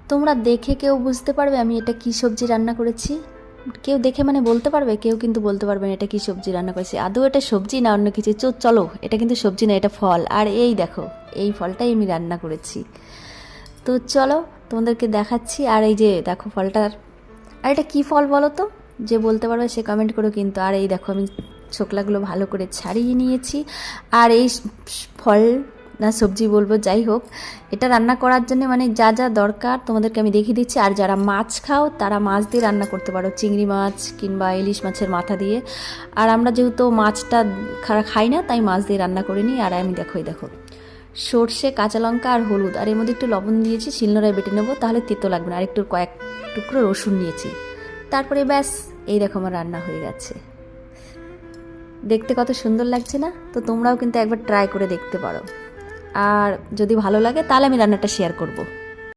তোমরা দেখে কেউ বুঝতে পারবে আমি এটা কি সবজি রান্না করেছি? কেউ দেখে মানে বলতে পারবে? কেউ কিন্তু বলতে পারবে না এটা কি সবজি রান্না করেছি। আদৌ এটা সবজি না অন্য কিছু? চলো, এটা কিন্তু সবজি না, এটা ফল। আর এই দেখো, এই ফলটাই আমি রান্না করেছি। তো চলো তোমাদেরকে দেখাচ্ছি। আর এই যে দেখো ফলটার, আর এটা কী ফল বলো তো? যে বলতে পারবে সে কমেন্ট করো কিন্তু। আর এই দেখো আমি ছোকলাগুলো ভালো করে ছাড়িয়ে নিয়েছি। আর এই ফল না সবজি বলবো, যাই হোক, এটা রান্না করার জন্য মানে যা যা দরকার তোমাদেরকে আমি দেখিয়ে দিচ্ছি। আর যারা মাছ খাও তারা মাছ দিয়ে রান্না করতে পারো, চিংড়ি মাছ কিংবা ইলিশ মাছের মাথা দিয়ে। আর আমরা যেহেতু মাছটা খাই না তাই মাছ দিয়ে রান্না করে নিই। আর আমি দেখো, এই দেখো সর্ষে, কাঁচা লঙ্কা আর হলুদ, আর এর মধ্যে একটু লবণ দিয়েছি, শিলনোড়ায় বেটে নেবো, তাহলে তেতো লাগবে না। আর একটু কয়েক টুকরো রসুন নিয়েছি। তারপরে ব্যাস, এই দেখো আমার রান্না হয়ে গেছে। দেখতে কত সুন্দর লাগছে না? তো তোমরাও কিন্তু একবার ট্রাই করে দেখতে পারো। আর যদি ভালো লাগে তাহলে আমি রান্নাটা শেয়ার করব।